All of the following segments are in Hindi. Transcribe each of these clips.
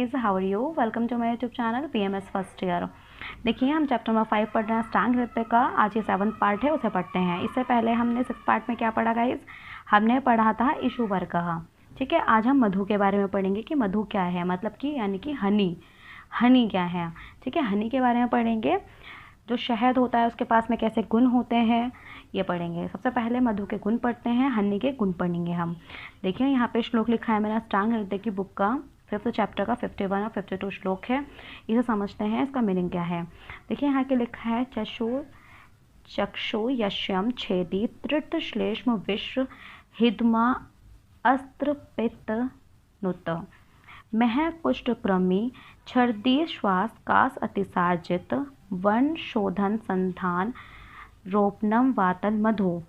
Guys, how are you. Welcome to my YouTube channel PMS first year. देखिए, हम चैप्टर नंबर 5 पढ़ रहे हैं अष्टांग नृत्य का। आज ये 7th पार्ट है, उसे पढ़ते हैं। इससे पहले हमने 6th पार्ट में क्या पढ़ा गाइस, हमने पढ़ा था इशु वर्गः। ठीक है, आज हम मधु के बारे में पढ़ेंगे कि मधु क्या है, मतलब कि यानी कि हनी क्या है। ठीक है, हनी के बारे में पढ़ेंगे। जो शहद होता है उसके पास में कैसे गुण होते हैं ये पढ़ेंगे। सबसे पहले मधु के गुण पढ़ते हैं, हनी के गुण पढ़ेंगे हम। देखिए, यहाँ पे श्लोक लिखा है मैंने अष्टांग नृत्य की बुक का 5th चैप्टर का 51 और 52 श्लोक है। इसे समझते हैं, इसका मीनिंग क्या है। देखिए, यहाँ के लिखा है चक्षु यश्यम छेदी तृट श्लेष्म विश्व हिदमा अस्त्र पित्त नुत मह कुष्ठ प्रमी छर्दी श्वास कास अतिसार्जित वन शोधन संधान रोपनम वातल मधु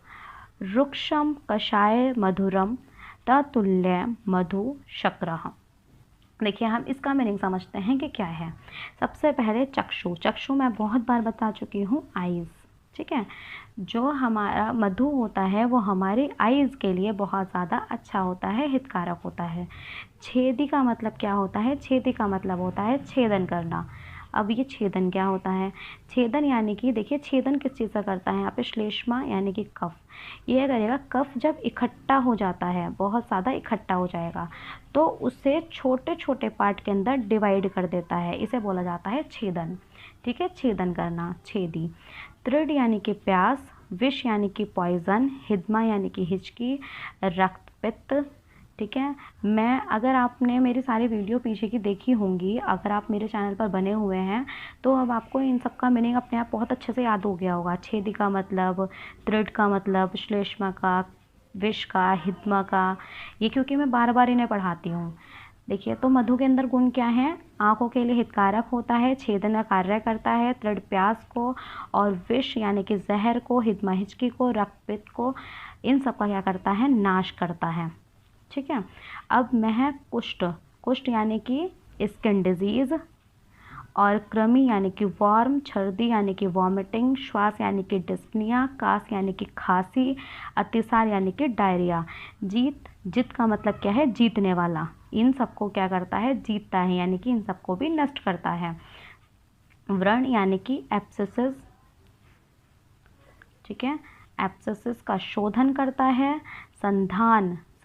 रुक्षम कषाय मधुरम ततुल्य मधु शक्रः। देखिए, हम इसका मीनिंग समझते हैं कि क्या है। सबसे पहले चक्षु मैं बहुत बार बता चुकी हूँ, आइज़। ठीक है, जो हमारा मधु होता है वो हमारी आइज़ के लिए बहुत ज़्यादा अच्छा होता है, हितकारक होता है। छेदी का मतलब क्या होता है, छेदी का मतलब होता है छेदन करना। अब ये छेदन क्या होता है, छेदन यानी कि देखिए, छेदन किस चीज़ का करता है, यहाँ पे श्लेष्मा यानी कि कफ। ये करेगा, कफ जब इकट्ठा हो जाता है, बहुत ज़्यादा इकट्ठा हो जाएगा तो उसे छोटे छोटे पार्ट के अंदर डिवाइड कर देता है, इसे बोला जाता है छेदन। ठीक है, छेदन करना, छेदी। तृड यानी कि प्यास, विष यानी कि पॉइजन, हिदमा यानी कि हिचकी, रक्तपित्त। ठीक है, मैं अगर आपने मेरी सारी वीडियो पीछे की देखी होंगी, अगर आप मेरे चैनल पर बने हुए हैं तो अब आपको इन सब का मीनिंग अपने आप बहुत अच्छे से याद हो गया होगा। छेदी का मतलब, तृड का मतलब, श्लेष्मा का, विष का, हिदमा का, ये क्योंकि मैं बार बार इन्हें पढ़ाती हूँ। देखिए, तो मधु के अंदर गुण क्या है, आँखों के लिए हितकारक होता है, छेदन का कार्य करता है, तृड प्यास को, और विष यानी कि जहर को, हिदमा हिचकी को, रक्तपित्त को, इन सब का क्या करता है, नाश करता है। ठीक है, अब मह कुष्ठ यानी कि स्किन डिजीज़, और कृमि यानी कि वॉर्म, छर्दी यानी कि वॉमिटिंग, श्वास यानी कि डिस्पनिया, कास यानी कि खांसी, अतिसार यानी कि डायरिया। जीत का मतलब क्या है, जीतने वाला। इन सबको क्या करता है, जीतता है, यानी कि इन सबको भी नष्ट करता है। व्रण यानी कि एब्सेसिस। ठीक है, एब्सेसिस का शोधन करता है।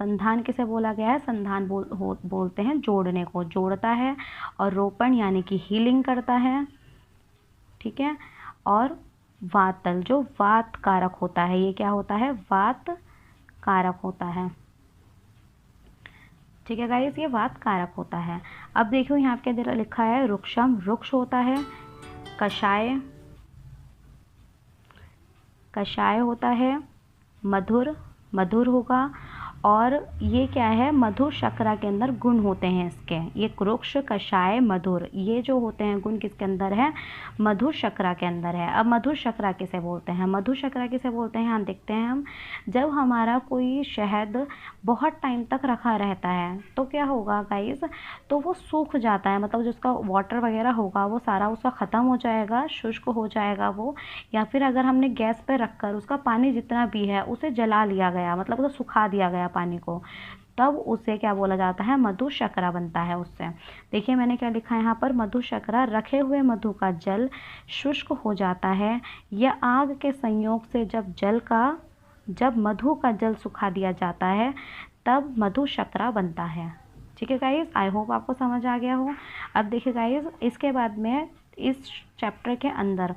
संधान किसे बोला गया है, संधान बोलते हैं जोड़ने को, जोड़ता है। और रोपण यानी कि हीलिंग करता है। ठीक है, और वातल जो वात कारक होता है, ये क्या होता है, वात कारक होता है। ठीक है गाइस, ये वात कारक होता है। अब देखो, यहाँ पे क्या लिखा है, रुक्षम वृक्ष होता है, कषाय होता है, मधुर होगा, और ये क्या है, मधु शर्करा के अंदर गुण होते हैं इसके। ये वृक्ष, कषाय, मधुर, ये जो होते हैं गुण किसके अंदर है, मधु शर्करा के अंदर है। अब मधु शर्करा किसे बोलते हैं, मधु शर्करा किसे बोलते हैं, हम देखते हैं। हम जब हमारा कोई शहद बहुत टाइम तक रखा रहता है तो क्या होगा गाइस, तो वो सूख जाता है, मतलब जो उसका वाटर वगैरह होगा वो सारा उसका ख़त्म हो जाएगा, शुष्क हो जाएगा वो। या फिर अगर हमने गैस पर रखकर उसका पानी जितना भी है उसे जला लिया गया, मतलब उसे सुखा दिया गया पानी को, तब उसे क्या बोला जाता है, मधु शर्करा बनता है उससे। देखिए, मैंने क्या लिखा है यहाँ पर, मधु शर्करा रखे हुए मधु का जल शुष्क हो जाता है, या आग के संयोग से जब मधु का जल सुखा दिया जाता है तब मधु शर्करा बनता है। ठीक है गाइस, आई होप आपको समझ आ गया हो। अब देखिए गाइस, इसके बाद में इस चैप्टर के अंदर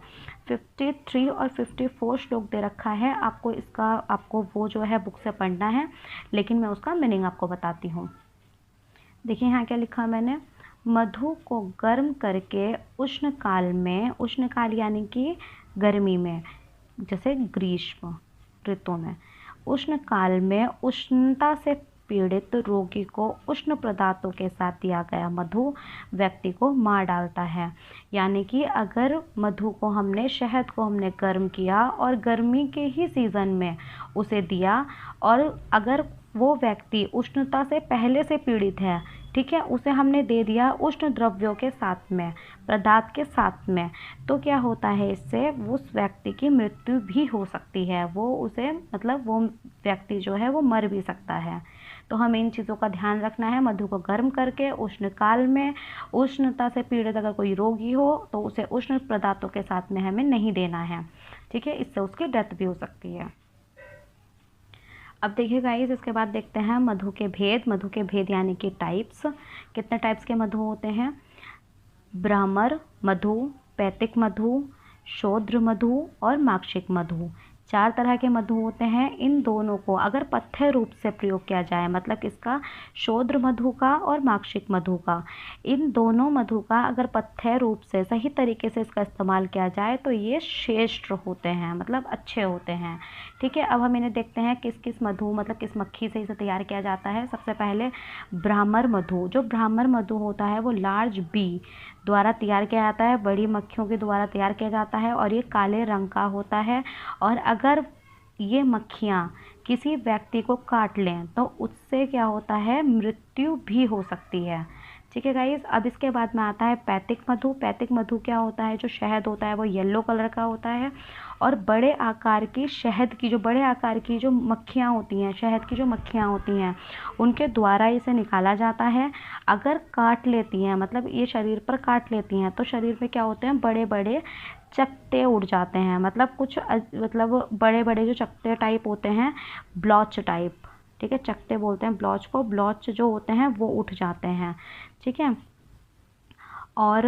53 और 54 श्लोक दे रखा है। आपको वो जो है बुक से पढ़ना है, लेकिन मैं उसका मीनिंग आपको बताती हूँ। देखिए, यहाँ क्या लिखा मैंने, मधु को गर्म करके उष्ण काल यानी कि गर्मी में, जैसे ग्रीष्म ऋतु में, उष्ण काल में उष्णता से पीड़ित रोगी को उष्ण पदार्थों के साथ दिया गया मधु व्यक्ति को मार डालता है। यानी कि अगर शहद को हमने गर्म किया और गर्मी के ही सीज़न में उसे दिया, और अगर वो व्यक्ति उष्णता से पहले से पीड़ित है, ठीक है, उसे हमने दे दिया उष्ण द्रव्यों के साथ में, पदार्थ के साथ में, तो क्या होता है, इससे उस व्यक्ति की मृत्यु भी हो सकती है। वो व्यक्ति जो है वो मर भी सकता है। तो हमें इन चीज़ों का ध्यान रखना है। मधु को गर्म करके उष्ण काल में उष्णता से पीड़ित अगर कोई रोगी हो तो उसे उष्ण पदार्थों के साथ में हमें नहीं देना है, ठीक है, इससे उसकी डेथ भी हो सकती है। अब देखिए गाइस, इसके बाद देखते हैं मधु के भेद। मधु के भेद यानी कि टाइप्स। कितने टाइप्स के मधु होते हैं? ब्राह्मर मधु, पैतिक मधु, शोद्र मधु और माक्षिक मधु। 4 तरह के मधु होते हैं। इन दोनों को अगर पथ्य रूप से प्रयोग किया जाए, मतलब किसका? शोद्र मधु का और माक्षिक मधु का, इन दोनों मधु का अगर पथ्य रूप से सही तरीके से इसका इस्तेमाल किया जाए तो ये श्रेष्ठ होते हैं, मतलब अच्छे होते हैं, ठीक है। अब हम इन्हें देखते हैं किस किस मधु, मतलब किस मक्खी से इसे तैयार किया जाता है। सबसे पहले ब्राह्मर मधु। जो ब्राह्मर मधु होता है वो लार्ज बी द्वारा तैयार किया जाता है, बड़ी मक्खियों के द्वारा तैयार किया जाता है और ये काले रंग का होता है। और अगर ये मक्खियाँ किसी व्यक्ति को काट लें तो उससे क्या होता है? मृत्यु भी हो सकती है, ठीक है गाइस। अब इसके बाद में आता है पैतिक मधु। पैतिक मधु क्या होता है? जो शहद होता है वो येलो कलर का होता है और बड़े आकार की शहद की, जो बड़े आकार की जो मक्खियाँ होती हैं, शहद की जो मक्खियाँ होती हैं, उनके द्वारा इसे निकाला जाता है। अगर काट लेती हैं, मतलब ये शरीर पर काट लेती हैं, तो शरीर में क्या होते हैं? बड़े बड़े चकत्ते उड़ जाते हैं, मतलब कुछ मतलब बड़े बड़े जो चकत्ते टाइप होते हैं, ब्लॉच टाइप, ठीक है, चकत्ते बोलते हैं ब्लॉच को। ब्लॉच जो होते हैं वो उठ जाते हैं, ठीक है। और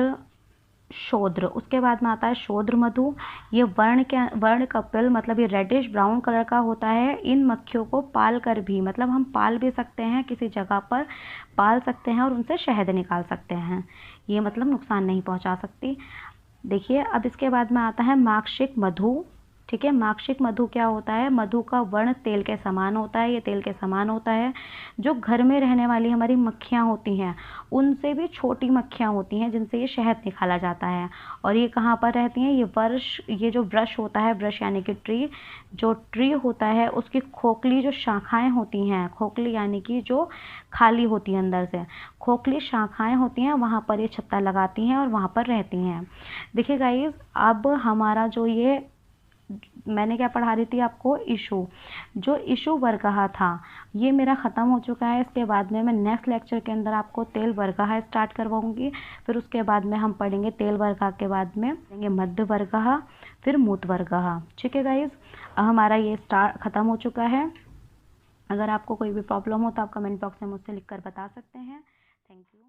शोद्र, उसके बाद में आता है शोद्र मधु। ये वर्ण कपिल, मतलब ये रेडिश ब्राउन कलर का होता है। इन मक्खियों को पाल कर भी, मतलब हम पाल भी सकते हैं, किसी जगह पर पाल सकते हैं और उनसे शहद निकाल सकते हैं, ये मतलब नुकसान नहीं पहुंचा सकती। देखिए, अब इसके बाद में आता है माक्षिक मधु, ठीक है। माक्षिक मधु क्या होता है? मधु का वर्ण तेल के समान होता है, ये तेल के समान होता है। जो घर में रहने वाली हमारी मक्खियाँ होती हैं उनसे भी छोटी मक्खियाँ होती हैं जिनसे ये शहद निकाला जाता है। और ये कहाँ पर रहती हैं? ये जो वृक्ष होता है, वृक्ष यानी कि ट्री, जो ट्री होता है उसकी खोखली जो शाखाएँ होती हैं, खोखली यानी कि जो खाली होती है अंदर से, खोखली शाखाएँ होती हैं, वहाँ पर ये छत्ता लगाती हैं और वहाँ पर रहती हैं। देखिए गाइस, अब हमारा जो ये मैंने क्या पढ़ा रही थी आपको? इशू। जो इशू वर्गहा था ये मेरा ख़त्म हो चुका है। इसके बाद में मैं नेक्स्ट लेक्चर के अंदर आपको तेल वर्गहा स्टार्ट करवाऊंगी। फिर उसके बाद में हम पढ़ेंगे तेल वर्गहा के बाद में पढ़ेंगे मध्य वर्गहा, फिर मूत वर्गहा, ठीक है गाइज। हमारा ये ख़त्म हो चुका है। अगर आपको कोई भी प्रॉब्लम हो तो आप कमेंट बॉक्स में मुझसे लिख कर बता सकते हैं। Thank you.